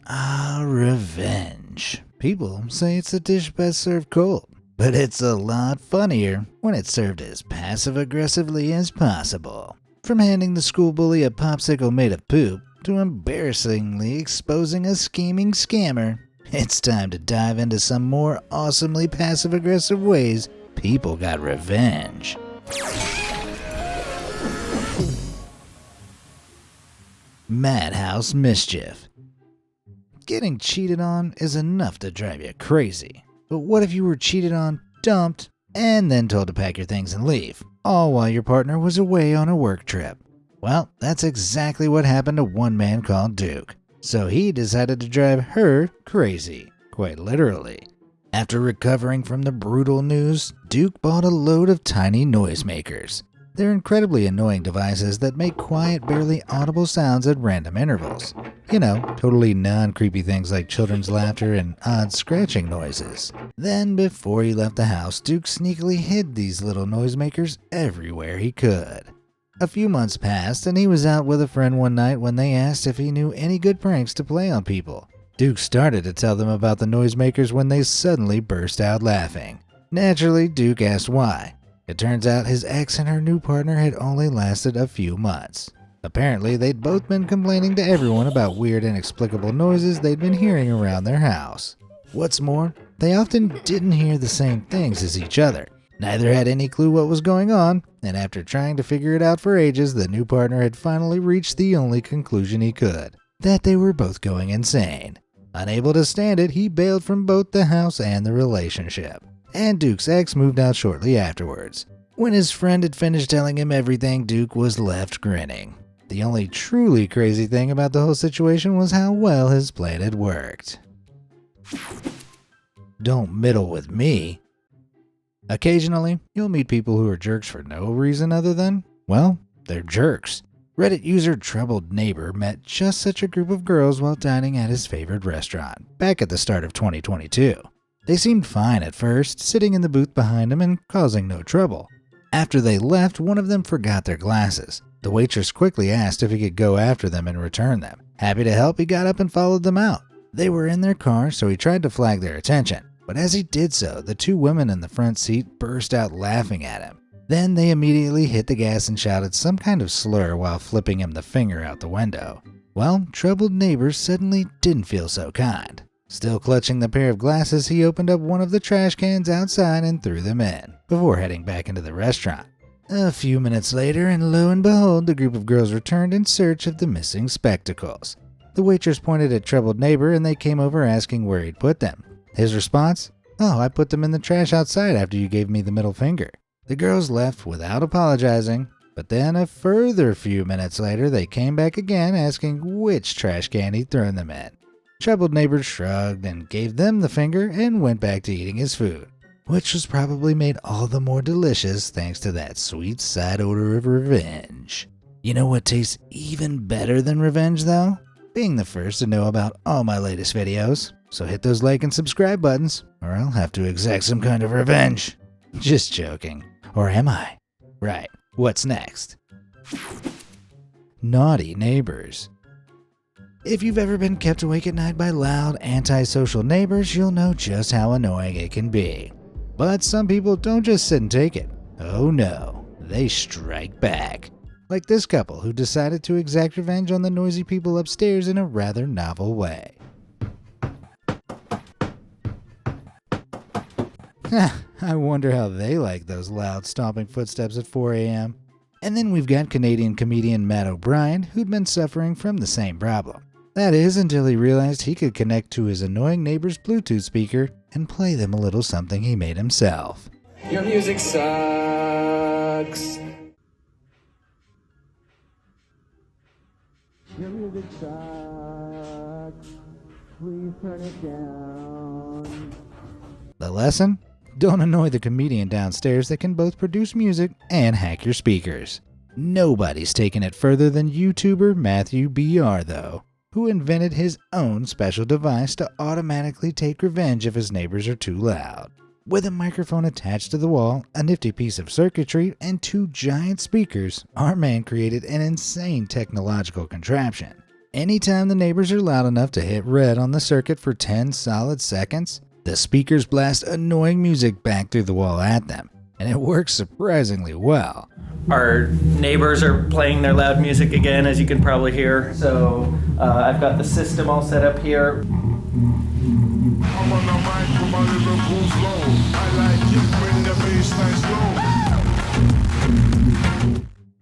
Revenge. People say it's a dish best served cold, but it's a lot funnier when it's served as passive-aggressively as possible. From handing the school bully a popsicle made of poop to embarrassingly exposing a scheming scammer, it's time to dive into some more awesomely passive-aggressive ways people got revenge. Madhouse mischief. Getting cheated on is enough to drive you crazy. But what if you were cheated on, dumped, and then told to pack your things and leave, all while your partner was away on a work trip? Well, that's exactly what happened to one man called Duke. So he decided to drive her crazy, quite literally. After recovering from the brutal news, Duke bought a load of tiny noisemakers. They're incredibly annoying devices that make quiet, barely audible sounds at random intervals. You know, totally non-creepy things like children's laughter and odd scratching noises. Then, before he left the house, Duke sneakily hid these little noisemakers everywhere he could. A few months passed, and he was out with a friend one night when they asked if he knew any good pranks to play on people. Duke started to tell them about the noisemakers when they suddenly burst out laughing. Naturally, Duke asked why. It turns out his ex and her new partner had only lasted a few months. Apparently, they'd both been complaining to everyone about weird, inexplicable noises they'd been hearing around their house. What's more, they often didn't hear the same things as each other. Neither had any clue what was going on, and after trying to figure it out for ages, the new partner had finally reached the only conclusion he could: that they were both going insane. Unable to stand it, he bailed from both the house and the relationship. And Duke's ex moved out shortly afterwards. When his friend had finished telling him everything, Duke was left grinning. The only truly crazy thing about the whole situation was how well his plan had worked. Don't middle with me. Occasionally, you'll meet people who are jerks for no reason other than, well, they're jerks. Reddit user Troubled Neighbor met just such a group of girls while dining at his favorite restaurant, back at the start of 2022. They seemed fine at first, sitting in the booth behind him and causing no trouble. After they left, one of them forgot their glasses. The waitress quickly asked if he could go after them and return them. Happy to help, he got up and followed them out. They were in their car, so he tried to flag their attention. But as he did so, the two women in the front seat burst out laughing at him. Then they immediately hit the gas and shouted some kind of slur while flipping him the finger out the window. Well, Troubled Neighbor suddenly didn't feel so kind. Still clutching the pair of glasses, he opened up one of the trash cans outside and threw them in, before heading back into the restaurant. A few minutes later, and lo and behold, the group of girls returned in search of the missing spectacles. The waitress pointed at Troubled Neighbor and they came over asking where he'd put them. His response? "Oh, I put them in the trash outside after you gave me the middle finger." The girls left without apologizing, but then a further few minutes later they came back again asking which trash can he'd thrown them in. Troubled Neighbor shrugged and gave them the finger and went back to eating his food, which was probably made all the more delicious thanks to that sweet side odor of revenge. You know what tastes even better than revenge though? Being the first to know about all my latest videos. So hit those like and subscribe buttons, or I'll have to exact some kind of revenge. Just joking. Or am I? Right, what's next? Naughty neighbors. If you've ever been kept awake at night by loud, antisocial neighbors, you'll know just how annoying it can be. But some people don't just sit and take it. Oh no, they strike back. Like this couple who decided to exact revenge on the noisy people upstairs in a rather novel way. I wonder how they like those loud stomping footsteps at 4 a.m. And then we've got Canadian comedian Matt O'Brien, who'd been suffering from the same problem. That is, until he realized he could connect to his annoying neighbor's Bluetooth speaker and play them a little something he made himself. Your music sucks. Your music sucks. Please turn it down. The lesson? Don't annoy the comedian downstairs that can both produce music and hack your speakers. Nobody's taken it further than YouTuber Matthew BR though, who invented his own special device to automatically take revenge if his neighbors are too loud. With a microphone attached to the wall, a nifty piece of circuitry, and two giant speakers, our man created an insane technological contraption. Anytime the neighbors are loud enough to hit red on the circuit for 10 solid seconds, the speakers blast annoying music back through the wall at them, and it works surprisingly well. Our neighbors are playing their loud music again, as you can probably hear. So I've got the system all set up here.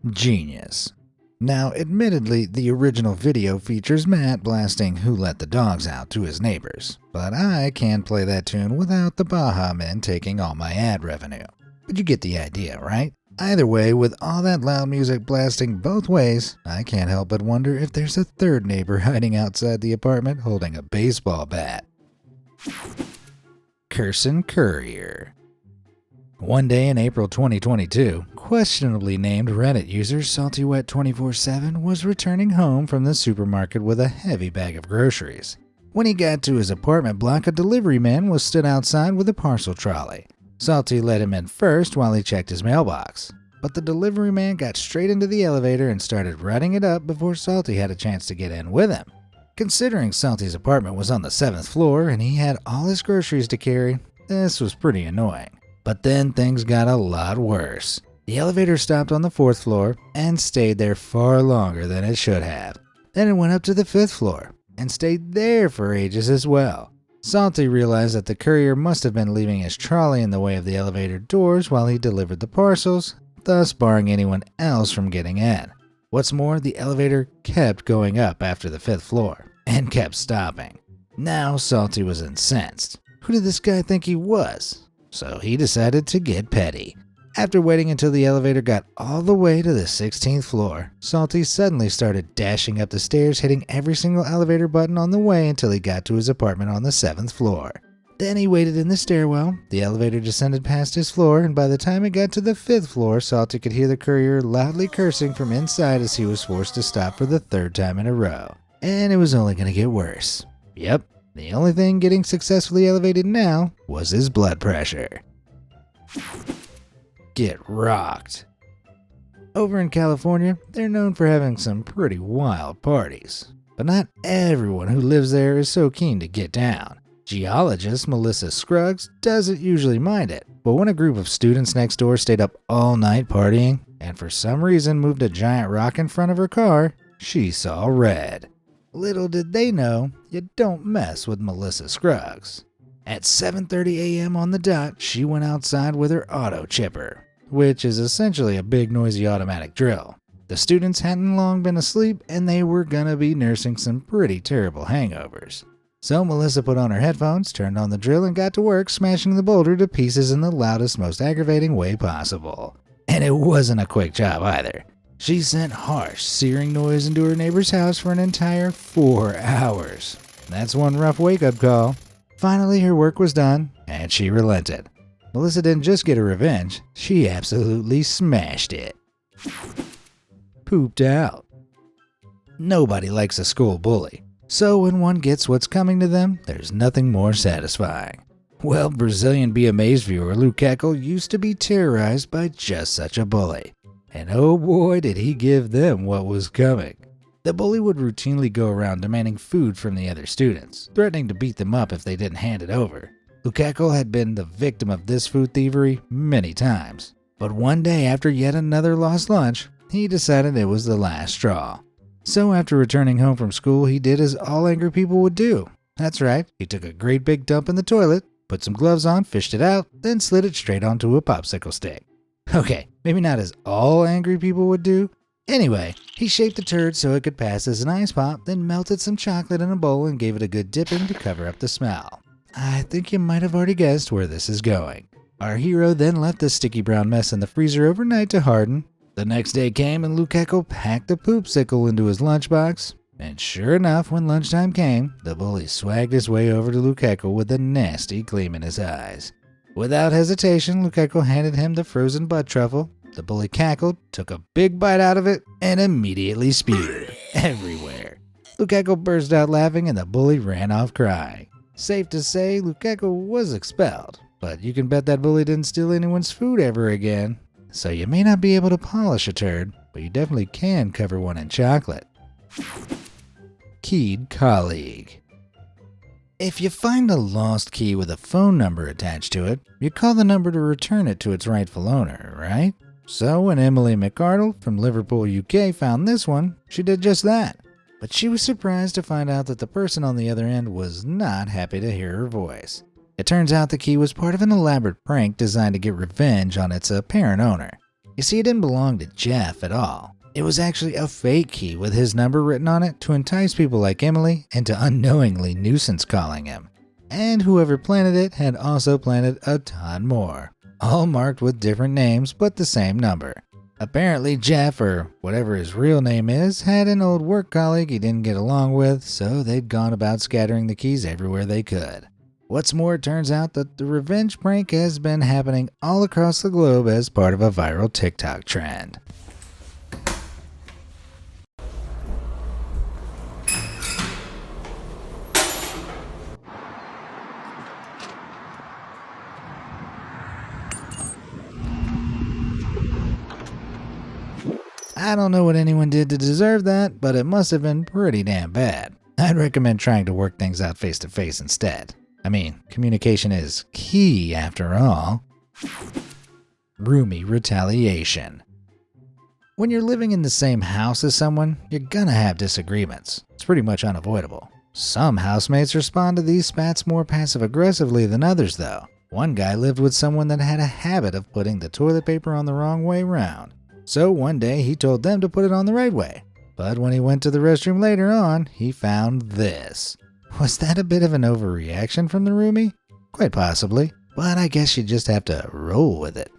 Genius. Now, admittedly, the original video features Matt blasting Who Let the Dogs Out to his neighbors, but I can't play that tune without the Baja Men taking all my ad revenue. But you get the idea, right? Either way, with all that loud music blasting both ways, I can't help but wonder if there's a third neighbor hiding outside the apartment holding a baseball bat. Cursin' Courier. One day in April 2022, questionably named Reddit user SaltyWet247 was returning home from the supermarket with a heavy bag of groceries. When he got to his apartment block, a delivery man was stood outside with a parcel trolley. Salty let him in first while he checked his mailbox, but the delivery man got straight into the elevator and started running it up before Salty had a chance to get in with him. Considering Salty's apartment was on the 7th floor and he had all his groceries to carry, this was pretty annoying. But then things got a lot worse. The elevator stopped on the 4th floor and stayed there far longer than it should have. Then it went up to the 5th floor and stayed there for ages as well. Salty realized that the courier must have been leaving his trolley in the way of the elevator doors while he delivered the parcels, thus barring anyone else from getting in. What's more, the elevator kept going up after the 5th floor and kept stopping. Now Salty was incensed. Who did this guy think he was? So he decided to get petty. After waiting until the elevator got all the way to the 16th floor, Salty suddenly started dashing up the stairs, hitting every single elevator button on the way until he got to his apartment on the 7th floor. Then he waited in the stairwell, the elevator descended past his floor, and by the time it got to the 5th floor, Salty could hear the courier loudly cursing from inside as he was forced to stop for the 3rd time in a row. And it was only going to get worse. Yep. The only thing getting successfully elevated now was his blood pressure. Get rocked. Over in California, they're known for having some pretty wild parties. But not everyone who lives there is so keen to get down. Geologist Melissa Scruggs doesn't usually mind it, but when a group of students next door stayed up all night partying, and for some reason moved a giant rock in front of her car, she saw red. Little did they know, you don't mess with Melissa Scruggs. At 7:30 a.m. on the dot, she went outside with her auto chipper, which is essentially a big noisy automatic drill. The students hadn't long been asleep and they were gonna be nursing some pretty terrible hangovers. So Melissa put on her headphones, turned on the drill, and got to work smashing the boulder to pieces in the loudest, most aggravating way possible. And it wasn't a quick job either. She sent harsh, searing noise into her neighbor's house for an entire 4 hours. That's one rough wake-up call. Finally, her work was done, and she relented. Melissa didn't just get her revenge, she absolutely smashed it. Pooped out. Nobody likes a school bully, so when one gets what's coming to them, there's nothing more satisfying. Well, Brazilian Be Amazed viewer Luke Eckel used to be terrorized by just such a bully. And oh boy did he give them what was coming. The bully would routinely go around demanding food from the other students, threatening to beat them up if they didn't hand it over. Lukaku had been the victim of this food thievery many times. But one day after yet another lost lunch, he decided it was the last straw. So after returning home from school, he did as all angry people would do. That's right, he took a great big dump in the toilet, put some gloves on, fished it out, then slid it straight onto a popsicle stick. Okay, maybe not as all angry people would do. Anyway, he shaped the turd so it could pass as an ice pop, then melted some chocolate in a bowl and gave it a good dipping to cover up the smell. I think you might have already guessed where this is going. Our hero then left the sticky brown mess in the freezer overnight to harden. The next day came and Lukaku packed a poopsicle into his lunchbox. And sure enough, when lunchtime came, the bully swagged his way over to Lukaku with a nasty gleam in his eyes. Without hesitation, Lukaku handed him the frozen butt truffle. The bully cackled, took a big bite out of it, and immediately spewed everywhere. Lukaku burst out laughing and the bully ran off crying. Safe to say, Lukaku was expelled, but you can bet that bully didn't steal anyone's food ever again. So you may not be able to polish a turd, but you definitely can cover one in chocolate. keyed colleague. If you find a lost key with a phone number attached to it, you call the number to return it to its rightful owner, right? So when Emily McArdle from Liverpool, UK found this one, she did just that. But she was surprised to find out that the person on the other end was not happy to hear her voice. It turns out the key was part of an elaborate prank designed to get revenge on its apparent owner. You see, it didn't belong to Jeff at all. It was actually a fake key with his number written on it to entice people like Emily into unknowingly nuisance calling him. And whoever planted it had also planted a ton more, all marked with different names but the same number. Apparently Jeff, or whatever his real name is, had an old work colleague he didn't get along with, so they'd gone about scattering the keys everywhere they could. What's more, it turns out that the revenge prank has been happening all across the globe as part of a viral TikTok trend. I don't know what anyone did to deserve that, but it must have been pretty damn bad. I'd recommend trying to work things out face to face instead. I mean, communication is key after all. Roomie retaliation. When you're living in the same house as someone, you're gonna have disagreements. It's pretty much unavoidable. Some housemates respond to these spats more passive-aggressively than others though. One guy lived with someone that had a habit of putting the toilet paper on the wrong way round. So one day he told them to put it on the right way. But when he went to the restroom later on, he found this. Was that a bit of an overreaction from the roomie? Quite possibly, but I guess you just have to roll with it.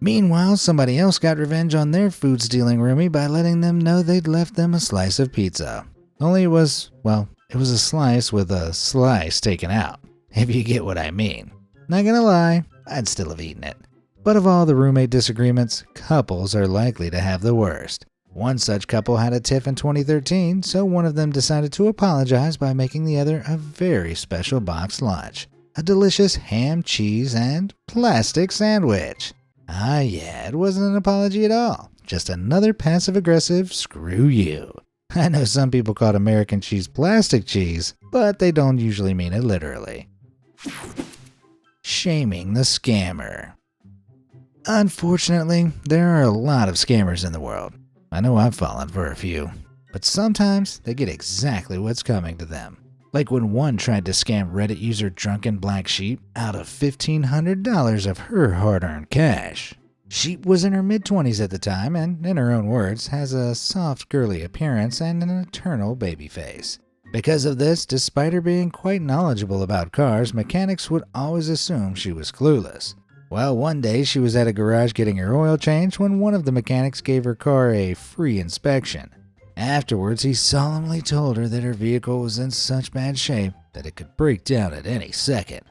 Meanwhile, somebody else got revenge on their food-stealing roomie by letting them know they'd left them a slice of pizza. Only it was a slice with a slice taken out, if you get what I mean. Not gonna lie, I'd still have eaten it. But of all the roommate disagreements, couples are likely to have the worst. One such couple had a tiff in 2013, so one of them decided to apologize by making the other a very special boxed lunch. A delicious ham, cheese, and plastic sandwich. Ah yeah, it wasn't an apology at all. Just another passive-aggressive screw you. I know some people call American cheese plastic cheese, but they don't usually mean it literally. Shaming the scammer. Unfortunately, there are a lot of scammers in the world. I know I've fallen for a few, but sometimes they get exactly what's coming to them. Like when one tried to scam Reddit user Drunken Black Sheep out of $1,500 of her hard-earned cash. Sheep was in her mid-20s at the time and, in her own words, has a soft girly appearance and an eternal baby face. Because of this, despite her being quite knowledgeable about cars, mechanics would always assume she was clueless. Well, one day she was at a garage getting her oil changed when one of the mechanics gave her car a free inspection. Afterwards, he solemnly told her that her vehicle was in such bad shape that it could break down at any second.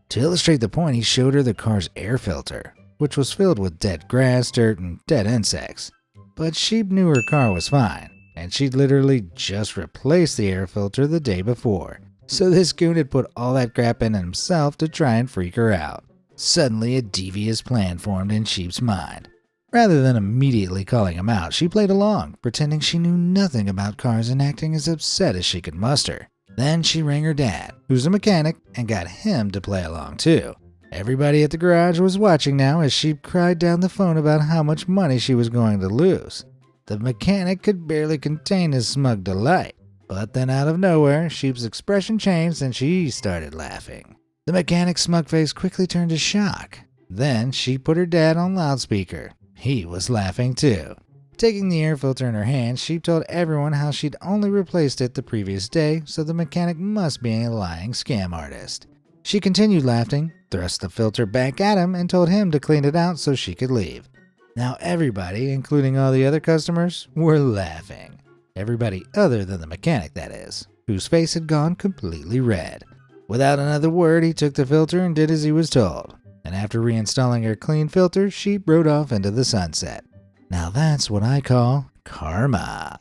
To illustrate the point, he showed her the car's air filter, which was filled with dead grass, dirt, and dead insects. But Sheep knew her car was fine, and she'd literally just replaced the air filter the day before. So this goon had put all that crap in himself to try and freak her out. Suddenly, a devious plan formed in Sheep's mind. Rather than immediately calling him out, she played along, pretending she knew nothing about cars and acting as upset as she could muster. Then she rang her dad, who's a mechanic, and got him to play along too. Everybody at the garage was watching now as Sheep cried down the phone about how much money she was going to lose. The mechanic could barely contain his smug delight. But then out of nowhere, Sheep's expression changed and she started laughing. The mechanic's smug face quickly turned to shock. Then she put her dad on loudspeaker. He was laughing too. Taking the air filter in her hand, she told everyone how she'd only replaced it the previous day, so the mechanic must be a lying scam artist. She continued laughing, thrust the filter back at him, and told him to clean it out so she could leave. Now everybody, including all the other customers, were laughing. Everybody other than the mechanic, that is, whose face had gone completely red. Without another word, he took the filter and did as he was told. And after reinstalling her clean filter, she rode off into the sunset. Now that's what I call karma.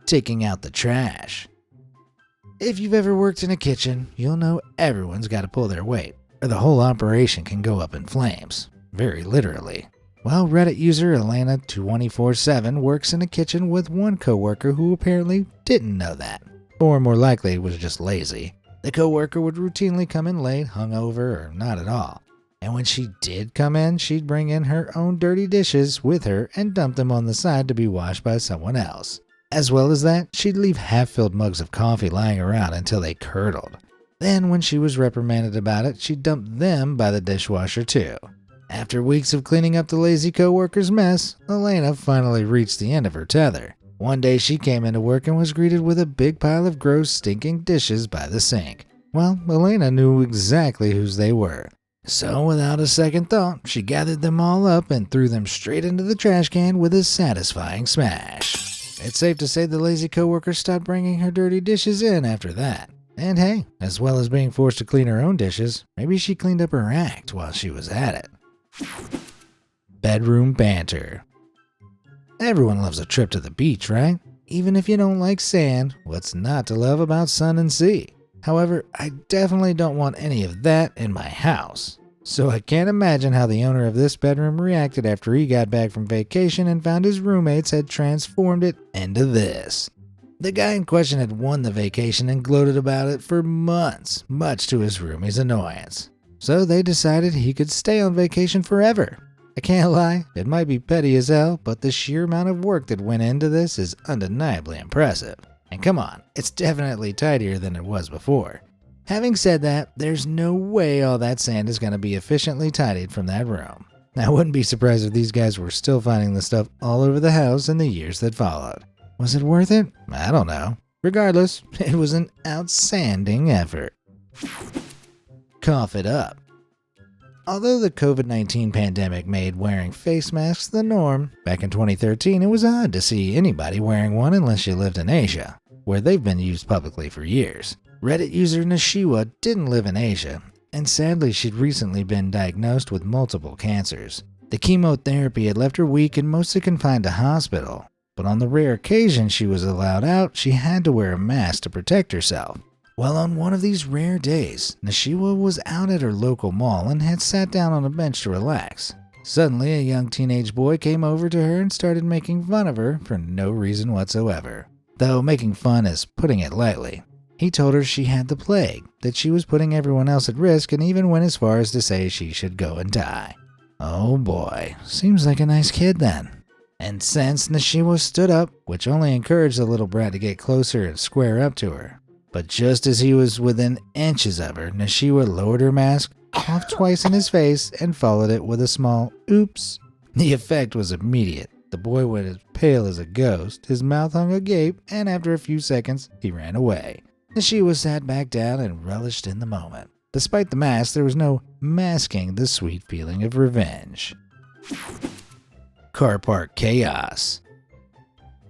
Taking out the trash. If you've ever worked in a kitchen, you'll know everyone's got to pull their weight, or the whole operation can go up in flames. Very literally. Well, Reddit user Elena247 works in a kitchen with one coworker who apparently didn't know that. Or more likely was just lazy. The coworker would routinely come in late, hungover, or not at all. And when she did come in, she'd bring in her own dirty dishes with her and dump them on the side to be washed by someone else. As well as that, she'd leave half-filled mugs of coffee lying around until they curdled. Then, when she was reprimanded about it, she'd dump them by the dishwasher too. After weeks of cleaning up the lazy coworker's mess, Elena finally reached the end of her tether. One day she came into work and was greeted with a big pile of gross, stinking dishes by the sink. Well, Elena knew exactly whose they were. So, without a second thought, she gathered them all up and threw them straight into the trash can with a satisfying smash. It's safe to say the lazy coworker stopped bringing her dirty dishes in after that. And hey, as well as being forced to clean her own dishes, maybe she cleaned up her act while she was at it. Bedroom banter. Everyone loves a trip to the beach, right? Even if you don't like sand, what's not to love about sun and sea? However, I definitely don't want any of that in my house. So I can't imagine how the owner of this bedroom reacted after he got back from vacation and found his roommates had transformed it into this. The guy in question had won the vacation and gloated about it for months, much to his roomie's annoyance. So they decided he could stay on vacation forever. I can't lie, it might be petty as hell, but the sheer amount of work that went into this is undeniably impressive. And come on, it's definitely tidier than it was before. Having said that, there's no way all that sand is going to be efficiently tidied from that room. I wouldn't be surprised if these guys were still finding the stuff all over the house in the years that followed. Was it worth it? I don't know. Regardless, it was an outstanding effort. Cough it up. Although the COVID-19 pandemic made wearing face masks the norm, back in 2013 it was odd to see anybody wearing one unless you lived in Asia, where they've been used publicly for years. Reddit user Nishiwa didn't live in Asia, and sadly she'd recently been diagnosed with multiple cancers. The chemotherapy had left her weak and mostly confined to hospital, but on the rare occasion she was allowed out, she had to wear a mask to protect herself. Well, on one of these rare days, Nishiwa was out at her local mall and had sat down on a bench to relax. Suddenly, a young teenage boy came over to her and started making fun of her for no reason whatsoever. Though making fun is putting it lightly. He told her she had the plague, that she was putting everyone else at risk, and even went as far as to say she should go and die. Oh boy, seems like a nice kid then. And since Nishiwa stood up, which only encouraged the little brat to get closer and square up to her. But just as he was within inches of her, Nishiwa lowered her mask, coughed twice in his face, and followed it with a small oops. The effect was immediate. The boy went as pale as a ghost, his mouth hung agape, and after a few seconds, he ran away. Nishiwa sat back down and relished in the moment. Despite the mask, there was no masking the sweet feeling of revenge. Car park chaos.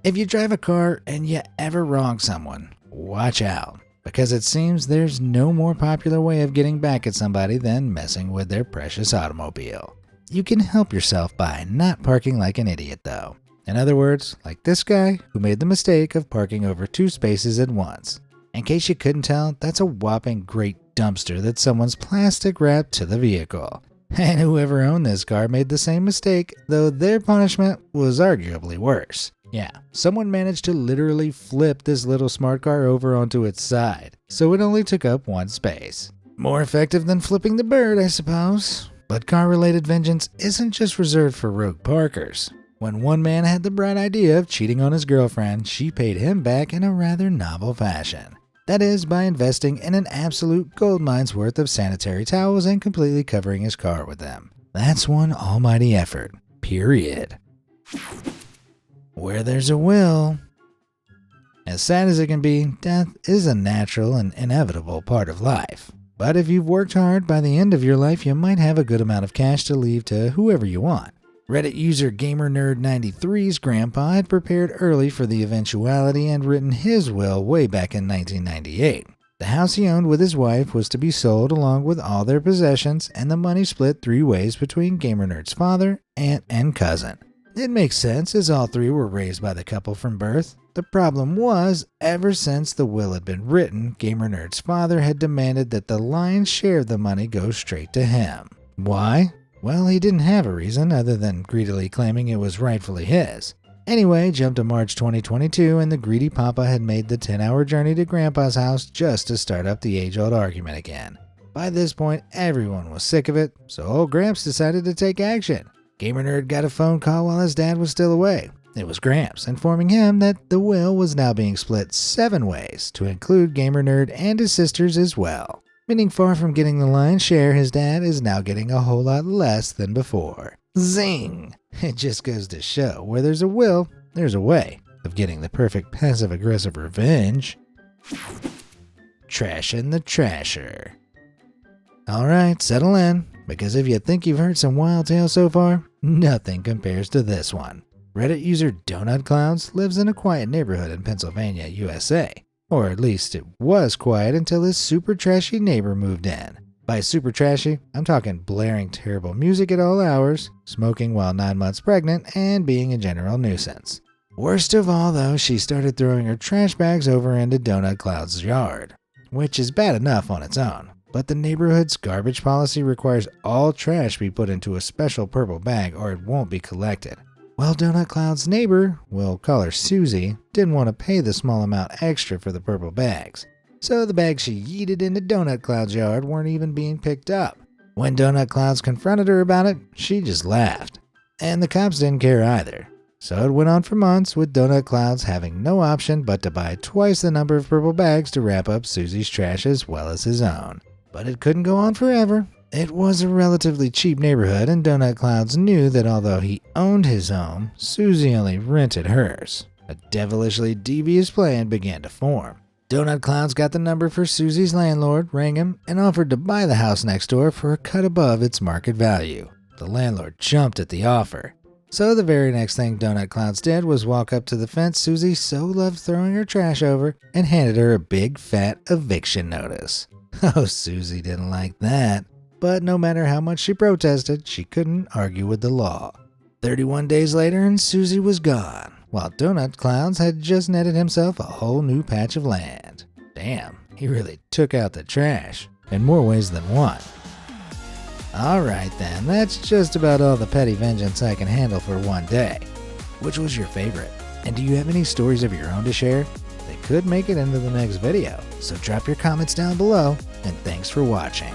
If you drive a car and you ever wrong someone, watch out, because it seems there's no more popular way of getting back at somebody than messing with their precious automobile. You can help yourself by not parking like an idiot though. In other words, like this guy who made the mistake of parking over 2 spaces at once. In case you couldn't tell, that's a whopping great dumpster that someone's plastic wrapped to the vehicle. And whoever owned this car made the same mistake, though their punishment was arguably worse. Yeah, someone managed to literally flip this little smart car over onto its side, so it only took up 1 space. More effective than flipping the bird, I suppose. But car-related vengeance isn't just reserved for rogue parkers. When one man had the bright idea of cheating on his girlfriend, she paid him back in a rather novel fashion. That is, by investing in an absolute goldmine's worth of sanitary towels and completely covering his car with them. That's one almighty effort. Period. Where there's a will. As sad as it can be, death is a natural and inevitable part of life. But if you've worked hard, by the end of your life you might have a good amount of cash to leave to whoever you want. Reddit user GamerNerd93's grandpa had prepared early for the eventuality and written his will way back in 1998. The house he owned with his wife was to be sold along with all their possessions, and the money split 3 ways between GamerNerd's father, aunt, and cousin. It makes sense, as all 3 were raised by the couple from birth. The problem was, ever since the will had been written, GamerNerd's father had demanded that the lion's share of the money go straight to him. Why? Well, he didn't have a reason other than greedily claiming it was rightfully his. Anyway, jump to March 2022 and the greedy papa had made the 10-hour journey to Grandpa's house just to start up the age-old argument again. By this point, everyone was sick of it, so old Gramps decided to take action. Gamer Nerd got a phone call while his dad was still away. It was Gramps informing him that the will was now being split 7 ways to include Gamer Nerd and his sisters as well. Meaning far from getting the lion's share, his dad is now getting a whole lot less than before. Zing! It just goes to show where there's a will, there's a way of getting the perfect passive-aggressive revenge. Trashing the Trasher. Alright, settle in, because if you think you've heard some wild tales so far, nothing compares to this one. Reddit user Donut Clouds lives in a quiet neighborhood in Pennsylvania, USA. Or at least it was quiet until his super trashy neighbor moved in. By super trashy, I'm talking blaring terrible music at all hours, smoking while 9 months pregnant, and being a general nuisance. Worst of all though, she started throwing her trash bags over into Donut Cloud's yard, which is bad enough on its own. But the neighborhood's garbage policy requires all trash be put into a special purple bag or it won't be collected. Well, Donut Cloud's neighbor, we'll call her Susie, didn't want to pay the small amount extra for the purple bags. So the bags she yeeted into Donut Cloud's yard weren't even being picked up. When Donut Clouds confronted her about it, she just laughed. And the cops didn't care either. So it went on for months with Donut Clouds having no option but to buy twice the number of purple bags to wrap up Susie's trash as well as his own. But it couldn't go on forever. It was a relatively cheap neighborhood and Donut Clouds knew that although he owned his home, Susie only rented hers. A devilishly devious plan began to form. Donut Clouds got the number for Susie's landlord, rang him, and offered to buy the house next door for a cut above its market value. The landlord jumped at the offer. So the very next thing Donut Clouds did was walk up to the fence Susie so loved throwing her trash over and handed her a big fat eviction notice. Oh, Susie didn't like that. But no matter how much she protested, she couldn't argue with the law. 31 days later and Susie was gone, while Donut Clouds had just netted himself a whole new patch of land. Damn, he really took out the trash, in more ways than one. Alright then, that's just about all the petty vengeance I can handle for one day. Which was your favorite? And do you have any stories of your own to share? They could make it into the next video, so drop your comments down below, and thanks for watching.